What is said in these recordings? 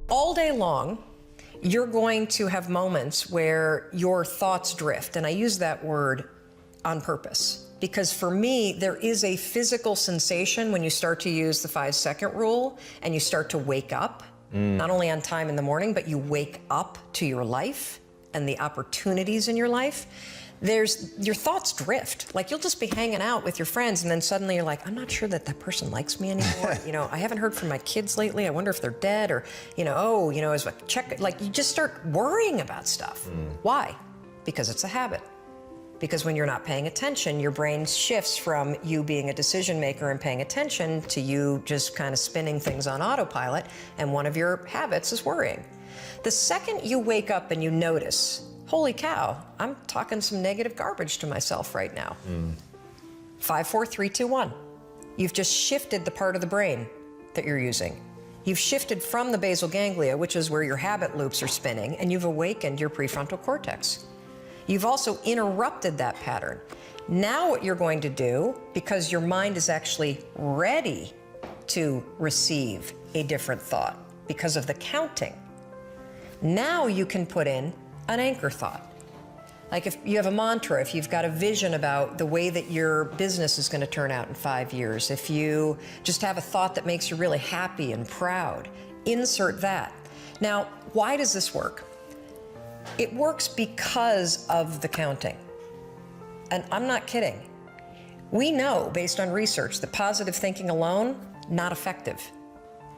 All day long, you're going to have moments where your thoughts drift. And I use that word on purpose because for me, there is a physical sensation when you start to use the 5-second rule and you start to wake up, not only on time in the morning, but you wake up to your life and the opportunities in your life. Your thoughts drift. Like you'll just be hanging out with your friends and then suddenly you're like, I'm not sure that that person likes me anymore. I haven't heard from my kids lately. I wonder if they're dead or, is a check. Like you just start worrying about stuff. Why? Because it's a habit. Because when you're not paying attention, your brain shifts from you being a decision maker and paying attention to you just kind of spinning things on autopilot. And one of your habits is worrying. The second you wake up and you notice, holy cow, I'm talking some negative garbage to myself right now. 5, 4, 3, 2, 1. You've just shifted the part of the brain that you're using. You've shifted from the basal ganglia, which is where your habit loops are spinning, and you've awakened your prefrontal cortex. You've also interrupted that pattern. Now what you're going to do, because your mind is actually ready to receive a different thought because of the counting, now you can put in an anchor thought. Like if you have a mantra, if you've got a vision about the way that your business is going to turn out in 5 years, if you just have a thought that makes you really happy and proud, insert that. Now, why does this work? It works because of the counting. And I'm not kidding. We know, based on research, that positive thinking alone, not effective.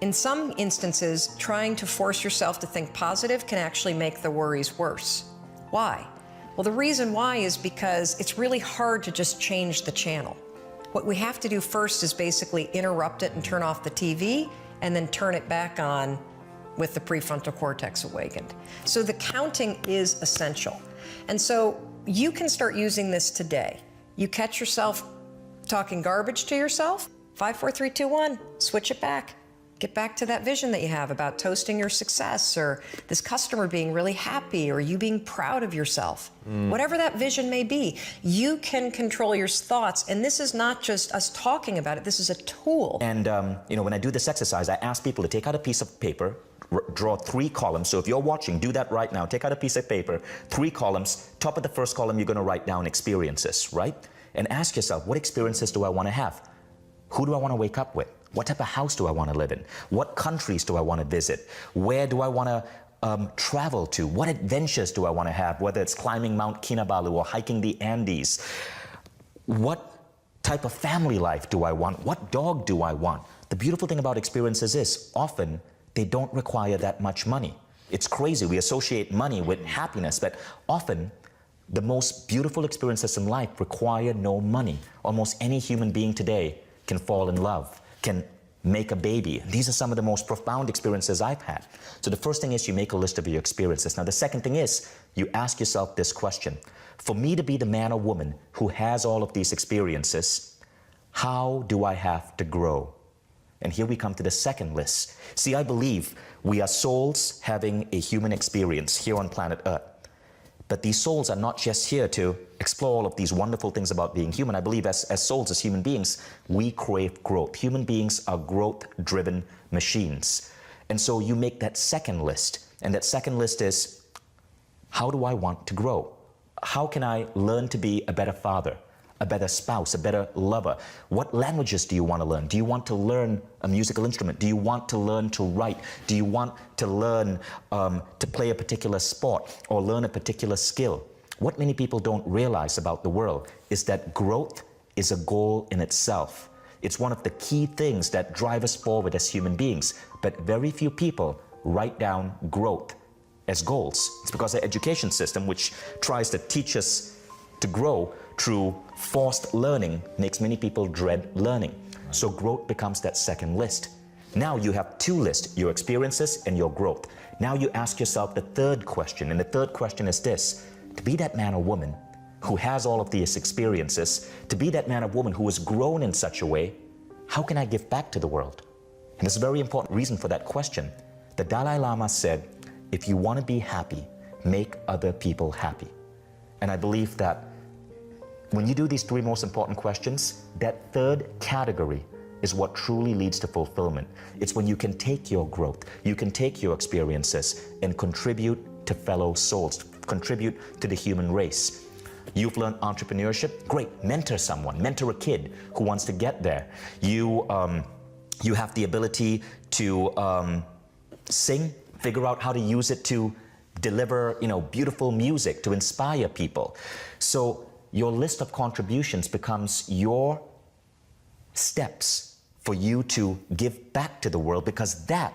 In some instances, trying to force yourself to think positive can actually make the worries worse. Why? Well, the reason why is because it's really hard to just change the channel. What we have to do first is basically interrupt it and turn off the TV and then turn it back on with the prefrontal cortex awakened. So the counting is essential. And so you can start using this today. You catch yourself talking garbage to yourself, 5, 4, 3, 2, 1, switch it back. Get back to that vision that you have about toasting your success or this customer being really happy or you being proud of yourself. Whatever that vision may be, you can control your thoughts. And this is not just us talking about it, this is a tool. And when I do this exercise, I ask people to take out a piece of paper, draw 3 columns. So if you're watching, do that right now. Take out a piece of paper, 3 columns. Top of the first column, you're going to write down experiences, right? And ask yourself, what experiences do I want to have? Who do I want to wake up with? What type of house do I want to live in? What countries do I want to visit? Where do I want to travel to? What adventures do I want to have, whether it's climbing Mount Kinabalu or hiking the Andes? What type of family life do I want? What dog do I want? The beautiful thing about experiences is often they don't require that much money. It's crazy. We associate money with happiness, but often the most beautiful experiences in life require no money. Almost any human being today can fall in love, can make a baby. These are some of the most profound experiences I've had. So the first thing is you make a list of your experiences. Now the second thing is you ask yourself this question. For me to be the man or woman who has all of these experiences, how do I have to grow? And here we come to the second list. See, I believe we are souls having a human experience here on planet Earth. But these souls are not just here to explore all of these wonderful things about being human. I believe as souls, as human beings, we crave growth. Human beings are growth-driven machines. And so you make that second list. And that second list is, how do I want to grow? How can I learn to be a better father, a better spouse, a better lover? What languages do you want to learn? Do you want to learn a musical instrument? Do you want to learn to write? Do you want to learn to play a particular sport or learn a particular skill? What many people don't realize about the world is that growth is a goal in itself. It's one of the key things that drive us forward as human beings, but very few people write down growth as goals. It's because the education system, which tries to teach us to grow through forced learning, makes many people dread learning. So growth becomes that second list. Now you have 2 lists, your experiences and your growth. Now you ask yourself the third question, and the third question is this: to be that man or woman who has all of these experiences, to be that man or woman who has grown in such a way, how can I give back to the world? And there's a very important reason for that question. The Dalai Lama said, if you want to be happy, make other people happy. And I believe that when you do these 3 most important questions, that third category is what truly leads to fulfillment. It's when you can take your growth, you can take your experiences and contribute to fellow souls, contribute to the human race. You've learned entrepreneurship, great, mentor someone, mentor a kid who wants to get there. You have the ability to sing, figure out how to use it to deliver, beautiful music to inspire people. So your list of contributions becomes your steps for you to give back to the world, because that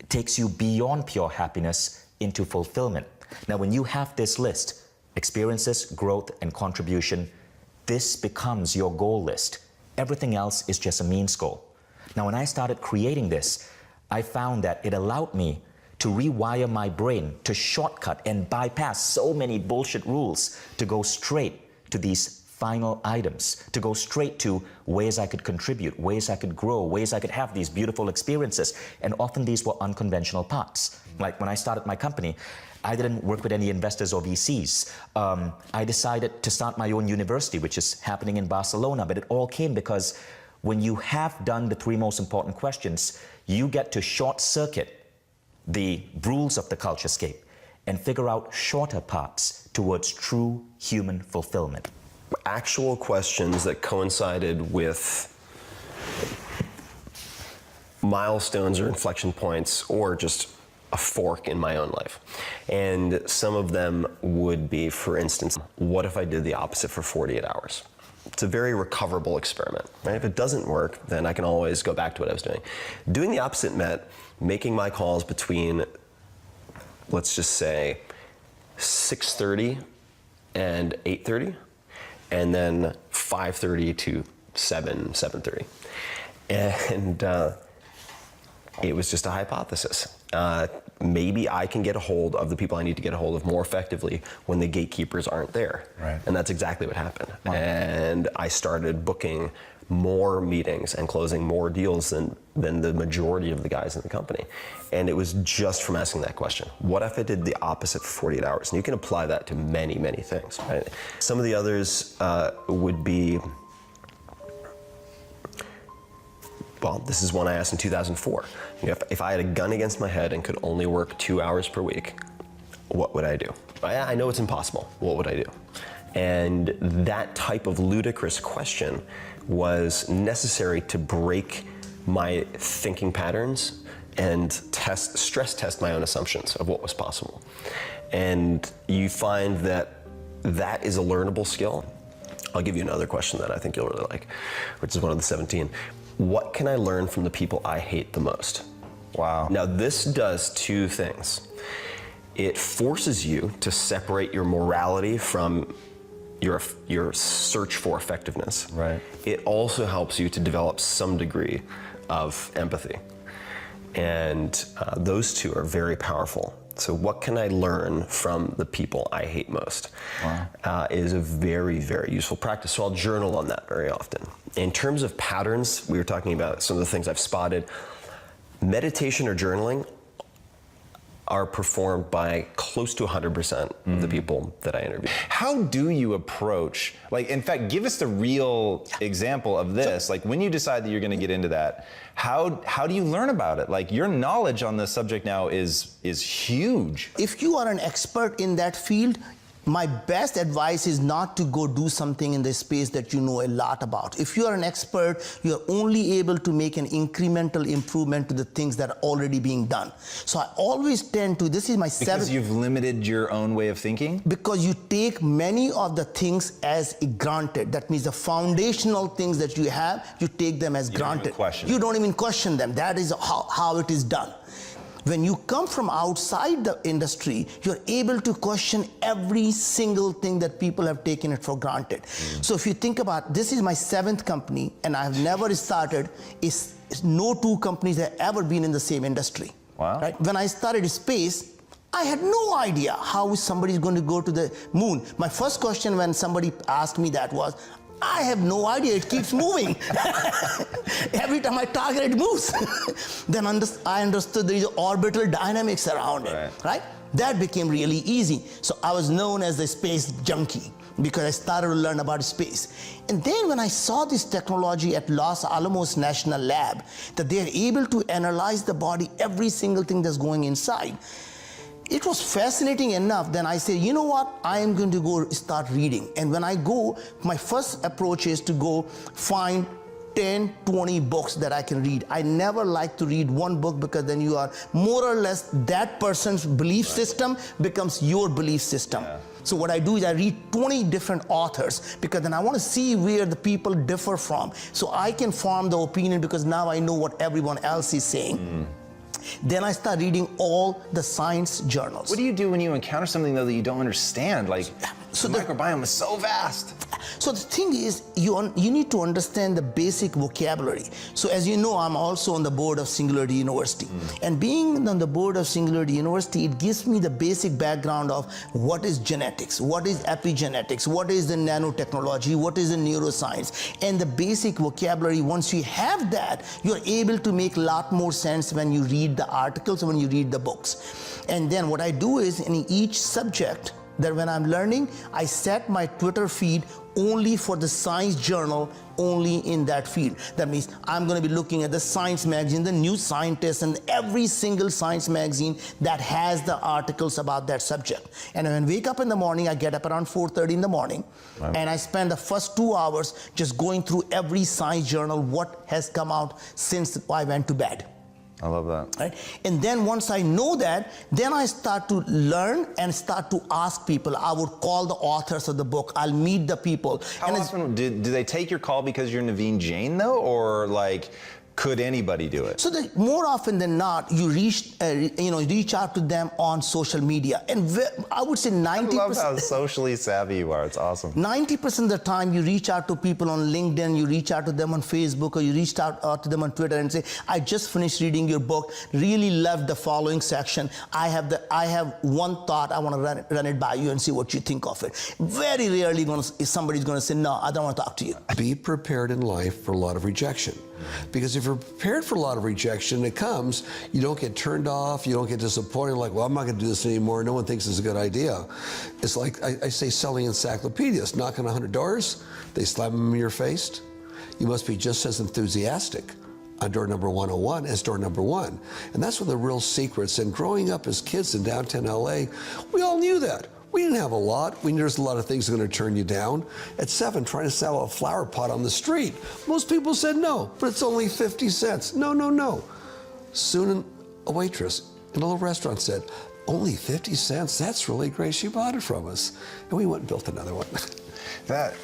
takes you beyond pure happiness into fulfillment. Now, when you have this list, experiences, growth, and contribution, this becomes your goal list. Everything else is just a means goal. Now, when I started creating this, I found that it allowed me to rewire my brain, to shortcut and bypass so many bullshit rules, to go straight to these final items, to go straight to ways I could contribute, ways I could grow, ways I could have these beautiful experiences. And often these were unconventional paths. Like when I started my company, I didn't work with any investors or VCs. I decided to start my own university, which is happening in Barcelona, but it all came because when you have done the three most important questions, you get to short circuit the rules of the culturescape and figure out shorter paths towards true human fulfillment. Actual questions that coincided with milestones or inflection points, or just a fork in my own life. And some of them would be, for instance, what if I did the opposite for 48 hours? It's a very recoverable experiment, right? If it doesn't work, then I can always go back to what I was doing. Doing the opposite meant making my calls between, let's just say, 6:30 and 8:30, and then 5:30 to 7:30. And it was just a hypothesis. Maybe I can get a hold of the people I need to get a hold of more effectively when the gatekeepers aren't there. Right. And that's exactly what happened. Wow. And I started booking more meetings and closing more deals than the majority of the guys in the company. And it was just from asking that question. What if I did the opposite for 48 hours? And you can apply that to many, many things. Right? Some of the others would be, well, this is one I asked in 2004. If I had a gun against my head and could only work 2 hours per week, what would I do? I know it's impossible. What would I do? And that type of ludicrous question was necessary to break my thinking patterns and stress test my own assumptions of what was possible. And you find that that is a learnable skill. I'll give you another question that I think you'll really like, which is one of the 17. What can I learn from the people I hate the most? Wow. Now this does two things. It forces you to separate your morality from your search for effectiveness. Right. It also helps you to develop some degree of empathy. And those two are very powerful. So what can I learn from the people I hate most? Wow. Is a very, very useful practice. So I'll journal on that very often. In terms of patterns, we were talking about some of the things I've spotted. Meditation or journaling are performed by close to 100% of the people that I interview. How do you approach, in fact, give us the real example of this. When you decide that you're going to get into that, how do you learn about it? Your knowledge on this subject now is huge. If you are an expert in that field, my best advice is not to go do something in the space that you know a lot about. If you are an expert, you are only able to make an incremental improvement to the things that are already being done. So I always tend to, this is my Because you've limited your own way of thinking? Because you take many of the things as granted. That means the foundational things that you have, you take them as granted. You don't even question them. That is how it is done. When you come from outside the industry, you're able to question every single thing that people have taken it for granted. So if you think about, this is my 7th company, and I have never started, no two companies have ever been in the same industry. Wow. Right? When I started space, I had no idea how somebody's going to go to the moon. My first question when somebody asked me that was, I have no idea, it keeps moving. Every time I target, it moves. Then I understood there is orbital dynamics around it, right? That became really easy. So I was known as the space junkie. because I started to learn about space. And then when I saw this technology at Los Alamos National Lab, that they're able to analyze the body, every single thing that's going inside, it was fascinating enough. Then I said, you know what, I am going to go start reading. And when I go, my first approach is to go find 10, 20 books that I can read. I never like to read one book, because then you are more or less, that person's belief system becomes your belief system. Yeah. So what I do is I read 20 different authors, because then I want to see where the people differ from. So I can form the opinion, because now I know what everyone else is saying. Then I start reading all the science journals. What do you do when you encounter something though that you don't understand? Like, So the the- microbiome is so vast. So the thing is, you need to understand the basic vocabulary. So as you know, I'm also on the board of Singularity University. And being on the board of Singularity University, it gives me the basic background of what is genetics, what is epigenetics, what is the nanotechnology, what is the neuroscience, and the basic vocabulary. Once you have that, you're able to make a lot more sense when you read the articles, when you read the books. And then what I do is, in each subject, that when I'm learning, I set my Twitter feed only for the science journal, only in that field. That means I'm going to be looking at the Science magazine, the New Scientist, and every single science magazine that has the articles about that subject. And when I wake up in the morning, I get up around 4:30 in the morning, and I spend the first 2 hours just going through every science journal, what has come out since I went to bed. I love that. Right? And then once I know that, then I start to learn and start to ask people. I would call the authors of the book. I'll meet the people. How And often do they take your call because you're Naveen Jain though, or like could anybody do it? so that more often than not, you reach out to them on social media. And I would say 90%. I love how socially savvy you are. It's awesome. 90% of the time, you reach out to people on LinkedIn, you reach out to them on Facebook, or you reach out to them on Twitter and say, I just finished reading your book, really loved the following section. I have one thought, I want to run it by you and see what you think of it. Very rarely somebody's going to say, no, I don't want to talk to you. Be prepared in life for a lot of rejection. Because if you're prepared for a lot of rejection, it comes, you don't get turned off, you don't get disappointed, like, well, I'm not going to do this anymore, no one thinks it's a good idea. It's like I say selling encyclopedias, knock on 100 doors, they slam them in your face. You must be just as enthusiastic on door number 101 as door number 1. And that's one of the real secrets. And growing up as kids in downtown LA, we all knew that. We didn't have a lot. We knew there's a lot of things that are going to turn you down. At 7, trying to sell a flower pot on the street, most people said no, but it's only 50 cents. No, no, no. Soon a waitress in a little restaurant said, only 50 cents? That's really great. She bought it from us. And we went and built another one.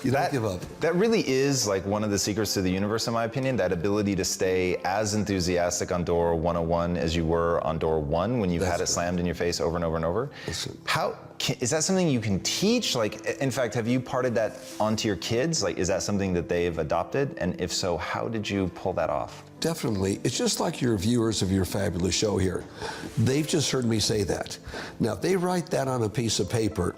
You don't give up. That really is like one of the secrets to the universe, in my opinion, that ability to stay as enthusiastic on door 101 as you were on door 1 when you had it slammed in your face over and over and over. Is that something you can teach? Like, in fact, have you parted that onto your kids? Like, is that something that they've adopted? And if so, how did you pull that off? Definitely. It's just like your viewers of your fabulous show here. They've just heard me say that. Now, if they write that on a piece of paper,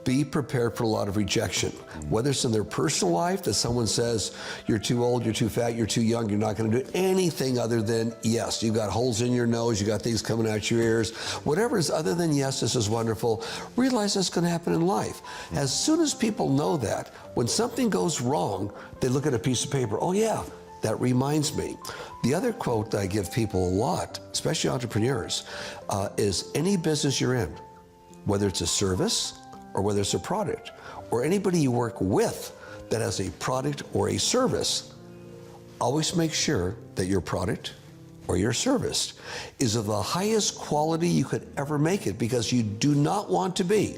be prepared for a lot of rejection. Whether it's in their personal life, that someone says, you're too old, you're too fat, you're too young, you're not going to do anything other than yes. You've got holes in your nose, you got things coming out your ears. Whatever is other than yes, this is wonderful, realize that's going to happen in life. As soon as people know that, when something goes wrong, they look at a piece of paper, oh yeah, that reminds me. The other quote that I give people a lot, especially entrepreneurs, is any business you're in, whether it's a service or whether it's a product, or anybody you work with that has a product or a service, always make sure that your product or your service is of the highest quality you could ever make it, because you do not want to be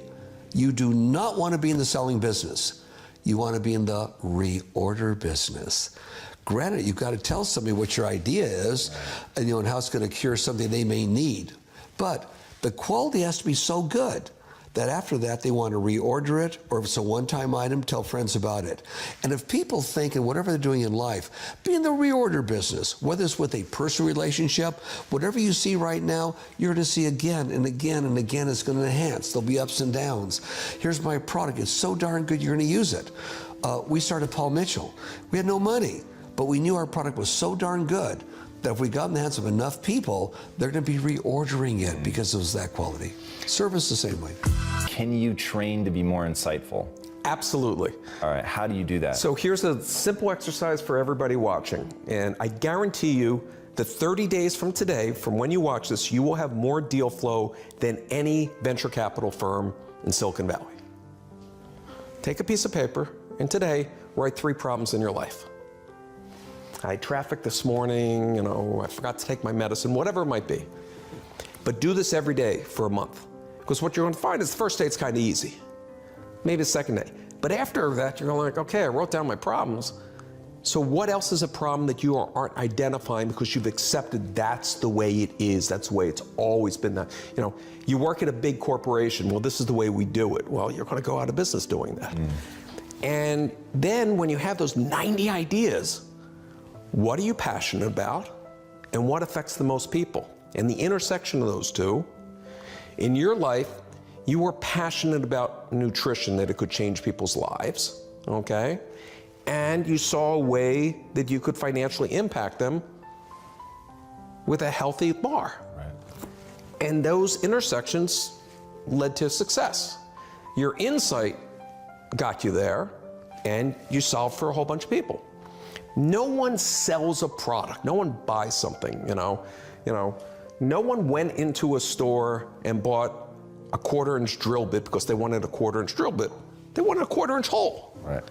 in the selling business. You want to be in the reorder business. Granted, you've got to tell somebody what your idea is, and how it's going to cure something they may need. But the quality has to be so good that after that they want to reorder it, or if it's a one-time item, tell friends about it. And if people think in whatever they're doing in life, be in the reorder business, whether it's with a personal relationship, whatever you see right now, you're going to see again and again and again. It's going to enhance. There'll be ups and downs. Here's my product. It's so darn good, you're going to use it. We started Paul Mitchell. We had no money, but we knew our product was so darn good that if we got in the hands of enough people, they're going to be reordering it because it was that quality. Service the same way. Can you train to be more insightful? Absolutely. All right, how do you do that? So here's a simple exercise for everybody watching. And I guarantee you that 30 days from today, from when you watch this, you will have more deal flow than any venture capital firm in Silicon Valley. Take a piece of paper and today write 3 problems in your life. I had traffic this morning, I forgot to take my medicine, whatever it might be. But do this every day for a month. Because what you're going to find is the first day it's kind of easy. Maybe the second day. But after that, you're going like, okay, I wrote down my problems. So what else is a problem that you aren't identifying because you've accepted that's the way it is, that's the way it's always been that. You work at a big corporation, well, this is the way we do it. Well, you're going to go out of business doing that. And then when you have those 90 ideas, what are you passionate about and what affects the most people? And the intersection of those two, in your life, you were passionate about nutrition, that it could change people's lives, okay? And you saw a way that you could financially impact them with a healthy bar. Right. And those intersections led to success. Your insight got you there, and you solved for a whole bunch of people. No one sells a product. No one buys something, No one went into a store and bought a 1/4-inch drill bit because they wanted a 1/4-inch drill bit. They wanted a 1/4-inch hole. Right.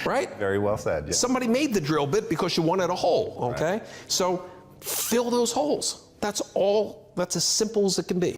Right? Very well said. Yeah. Somebody made the drill bit because you wanted a hole, okay? Right. So fill those holes. That's all, that's as simple as it can be.